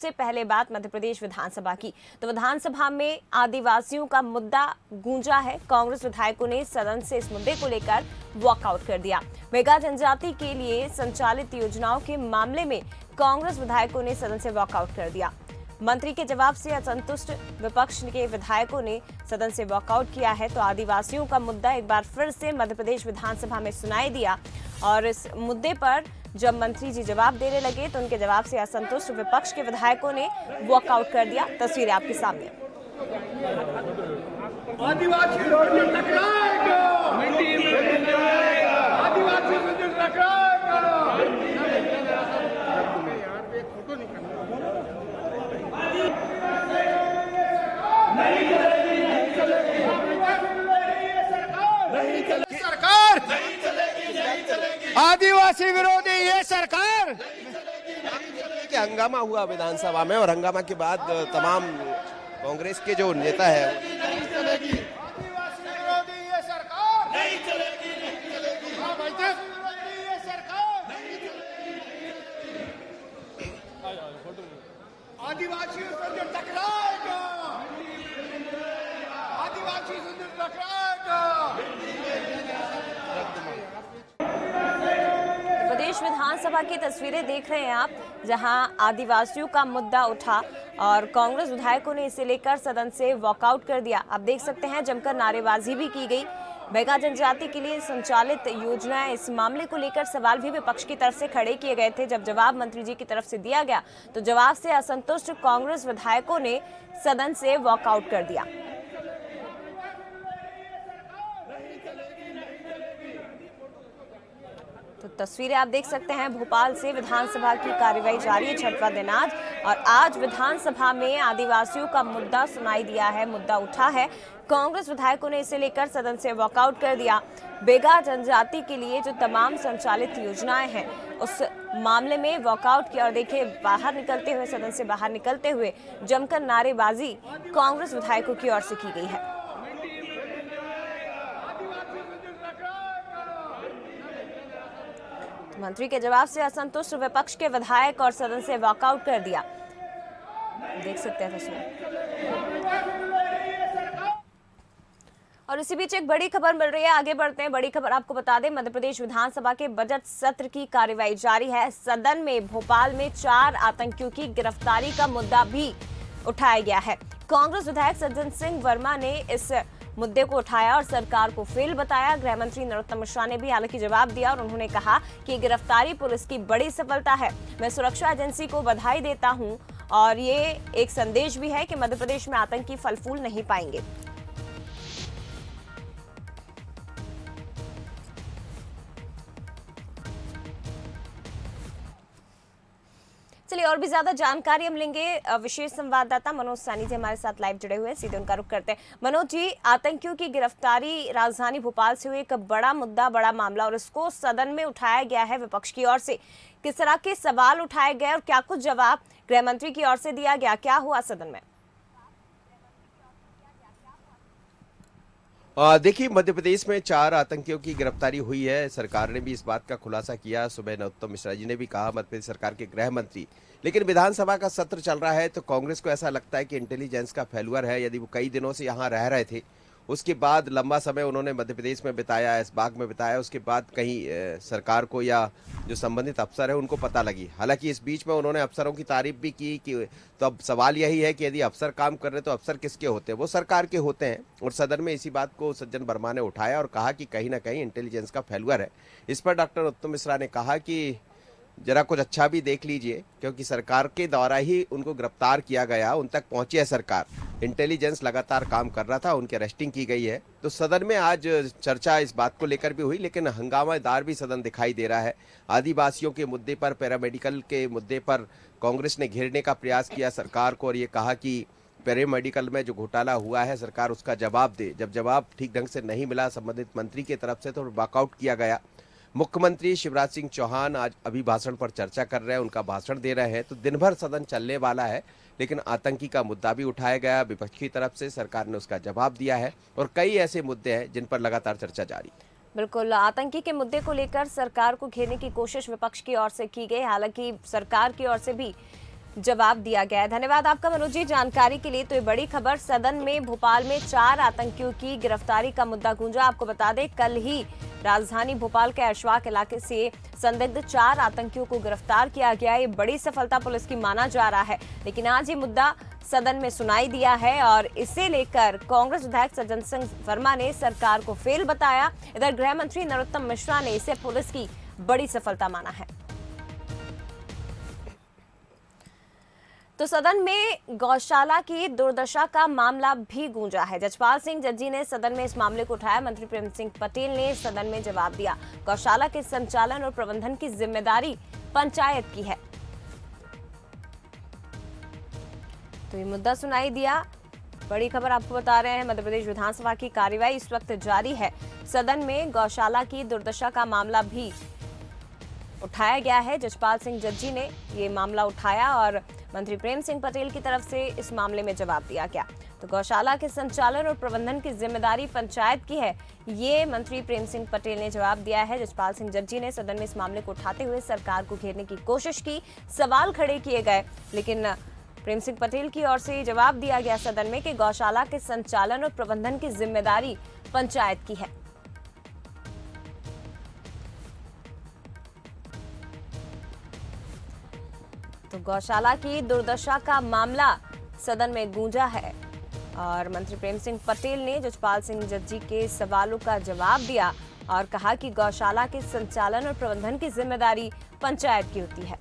से पहले बात मध्य प्रदेश विधानसभा की, तो विधानसभा में आदिवासियों का मुद्दा गूंजा है। कांग्रेस विधायकों ने सदन से इस मुद्दे को लेकर वॉकआउट कर दिया। मेगा जनजाति के लिए संचालित योजनाओं के मामले में कांग्रेस विधायकों ने सदन से वॉकआउट कर दिया। मंत्री के जवाब से असंतुष्ट विपक्ष के विधायकों ने सदन से वॉकआउट किया है। तो आदिवासियों का मुद्दा एक बार फिर से मध्य प्रदेश विधानसभा में सुनाई दिया और इस मुद्दे पर जब मंत्री जी जवाब देने लगे तो उनके जवाब से असंतुष्ट विपक्ष के विधायकों ने वॉकआउट कर दिया। तस्वीरें आपके सामने। आदिवासी आदिवासी विरोधी ये सरकार। कि हंगामा हुआ विधानसभा में और हंगामा के बाद तमाम कांग्रेस के जो नेता है आदिवासी विरोधी ये सरकार नहीं चलेगी, नहीं चलेगी। विरोधी ये सरकार नहीं चलेगी। आदिवासियों से जो टकराएगा, आदिवासी से जो टकराएगा। प्रदेश विधानसभा की तस्वीरें देख रहे हैं आप, जहां आदिवासियों का मुद्दा उठा और कांग्रेस विधायकों ने इसे लेकर सदन से वॉकआउट कर दिया। आप देख सकते हैं जमकर नारेबाजी भी की गई। मेगा जनजाति के लिए संचालित योजनाएं, इस मामले को लेकर सवाल भी विपक्ष की तरफ से खड़े किए गए थे। जब जवाब मंत्री जी की तरफ से दिया गया तो जवाब से असंतुष्ट कांग्रेस विधायकों ने सदन से वॉकआउट कर दिया। तो तस्वीरें आप देख सकते हैं भोपाल से। विधानसभा की कार्यवाही जारी है, छठवां दिन आज, और आज विधानसभा में आदिवासियों का मुद्दा सुनाई दिया है, मुद्दा उठा है। कांग्रेस विधायकों ने इसे लेकर सदन से वॉकआउट कर दिया। मेगा जनजाति के लिए जो तमाम संचालित योजनाएं हैं उस मामले में वॉकआउट किया। और देखिए, बाहर निकलते हुए, सदन से बाहर निकलते हुए जमकर नारेबाजी कांग्रेस विधायकों की ओर से की गई है। मंत्री के जवाब से असंतुष्ट विपक्ष के विधायक और सदन से वॉकआउट कर दिया। देख सकते हैं तस्वीर। और इसी बीच एक बड़ी खबर मिल रही है, आगे बढ़ते हैं। बड़ी खबर आपको बता दें, मध्य प्रदेश विधानसभा के बजट सत्र की कार्यवाही जारी है। सदन में भोपाल में 4 आतंकियों की गिरफ्तारी का मुद्दा भी उठाया गया है। कांग्रेस विधायक सज्जन सिंह वर्मा ने इस मुद्दे को उठाया और सरकार को फेल बताया। गृह मंत्री नरोत्तम मिश्रा ने भी हालांकि जवाब दिया और उन्होंने कहा कि गिरफ्तारी पुलिस की बड़ी सफलता है। मैं सुरक्षा एजेंसी को बधाई देता हूं और ये एक संदेश भी है कि मध्य प्रदेश में आतंकी फल फूल नहीं पाएंगे। चलिए, और भी ज्यादा जानकारी हम लेंगे। विशेष संवाददाता मनोज सानी जी हमारे साथ लाइव जुड़े हुए हैं, सीधे उनका रुख करते हैं। मनोज जी, आतंकियों की गिरफ्तारी राजधानी भोपाल से हुई, एक बड़ा मुद्दा, बड़ा मामला, और इसको सदन में उठाया गया है विपक्ष की ओर से। किस तरह के सवाल उठाए गए और क्या कुछ जवाब गृह मंत्री की ओर से दिया गया, क्या हुआ सदन में? देखिए, मध्य प्रदेश में 4 आतंकियों की गिरफ्तारी हुई है। सरकार ने भी इस बात का खुलासा किया। सुबह नरोत्तम मिश्रा जी ने भी कहा, मध्य प्रदेश सरकार के गृह मंत्री। लेकिन विधानसभा का सत्र चल रहा है तो कांग्रेस को ऐसा लगता है कि इंटेलिजेंस का फेल्यूर है। यदि वो कई दिनों से यहाँ रह रहे थे, उसके बाद लंबा समय उन्होंने मध्य प्रदेश में बिताया, इस बाग में बिताया, उसके बाद कहीं सरकार को या जो संबंधित अफसर है उनको पता लगी। हालांकि इस बीच में उन्होंने अफसरों की तारीफ भी की कि तो अब सवाल यही है कि यदि अफसर काम कर रहे तो अफसर किसके होते हैं? वो सरकार के होते हैं। और सदन में इसी बात को सज्जन वर्मा ने उठाया और कहा कि कहीं ना कहीं इंटेलिजेंस का फेल्यूर है। इस पर डॉक्टर उत्तम मिश्रा ने कहा कि जरा कुछ अच्छा भी देख लीजिए, क्योंकि सरकार के द्वारा ही उनको गिरफ्तार किया गया, उन तक पहुंची है सरकार। इंटेलिजेंस लगातार काम कर रहा था, उनकी अरेस्टिंग की गई है। तो सदन में आज चर्चा इस बात को लेकर भी हुई, लेकिन हंगामेदार भी सदन दिखाई दे रहा है। आदिवासियों के मुद्दे पर, पैरामेडिकल के मुद्दे पर कांग्रेस ने घेरने का प्रयास किया सरकार को और ये कहा कि पैरामेडिकल में जो घोटाला हुआ है सरकार उसका जवाब दे। जब जवाब ठीक ढंग से नहीं मिला संबंधित मंत्री की तरफ से तो वॉकआउट किया गया। मुख्यमंत्री शिवराज सिंह चौहान आज अभिभाषण पर चर्चा कर रहे हैं, उनका भाषण दे रहे हैं। तो दिन भर सदन चलने वाला है, लेकिन आतंकी का मुद्दा भी उठाया गया विपक्ष की तरफ से, सरकार ने उसका जवाब दिया है और कई ऐसे मुद्दे हैं जिन पर लगातार चर्चा जारी है। बिल्कुल, आतंकी के मुद्दे को लेकर सरकार को घेरने की कोशिश विपक्ष की ओर से की गई। हालांकि सरकार की ओर से भी जवाब दिया गया है। धन्यवाद आपका मनोज जी जानकारी के लिए। तो ये बड़ी खबर, सदन में भोपाल में 4 आतंकियों की गिरफ्तारी का मुद्दा गूंजा। आपको बता दें कल ही राजधानी भोपाल के अशफाक इलाके से संदिग्ध 4 आतंकियों को गिरफ्तार किया गया। ये बड़ी सफलता पुलिस की माना जा रहा है, लेकिन आज ये मुद्दा सदन में सुनाई दिया है और इसे लेकर कांग्रेस विधायक सज्जन सिंह वर्मा ने सरकार को फेल बताया। इधर गृह मंत्री नरोत्तम मिश्रा ने इसे पुलिस की बड़ी सफलता माना है। तो सदन में गौशाला की दुर्दशा का मामला भी गूंजा है। जजपाल सिंह जज्जी ने सदन में इस मामले को उठाया। मंत्री प्रेम सिंह पटेल ने सदन में जवाब दिया। गौशाला के संचालन और प्रबंधन की जिम्मेदारी पंचायत की है। तो ये मुद्दा सुनाई दिया। बड़ी खबर आपको बता रहे हैं, मध्य प्रदेश विधानसभा की कार्यवाही इस वक्त जारी है। सदन में गौशाला की दुर्दशा का मामला भी उठाया गया है। जजपाल सिंह जज्जी ने ये मामला उठाया और मंत्री प्रेम सिंह पटेल की तरफ से इस मामले में जवाब दिया गया। तो गौशाला के संचालन और प्रबंधन की जिम्मेदारी पंचायत की है, ये मंत्री प्रेम सिंह पटेल ने जवाब दिया है। जजपाल सिंह जज्जी ने सदन में इस मामले को उठाते हुए सरकार को घेरने की कोशिश की, सवाल खड़े किए गए, लेकिन प्रेम सिंह पटेल की ओर से जवाब दिया गया सदन में कि गौशाला के संचालन और प्रबंधन की जिम्मेदारी पंचायत की है। तो गौशाला की दुर्दशा का मामला सदन में गूंजा है और मंत्री प्रेम सिंह पटेल ने जजपाल सिंह जज्जी के सवालों का जवाब दिया और कहा कि गौशाला के संचालन और प्रबंधन की जिम्मेदारी पंचायत की होती है।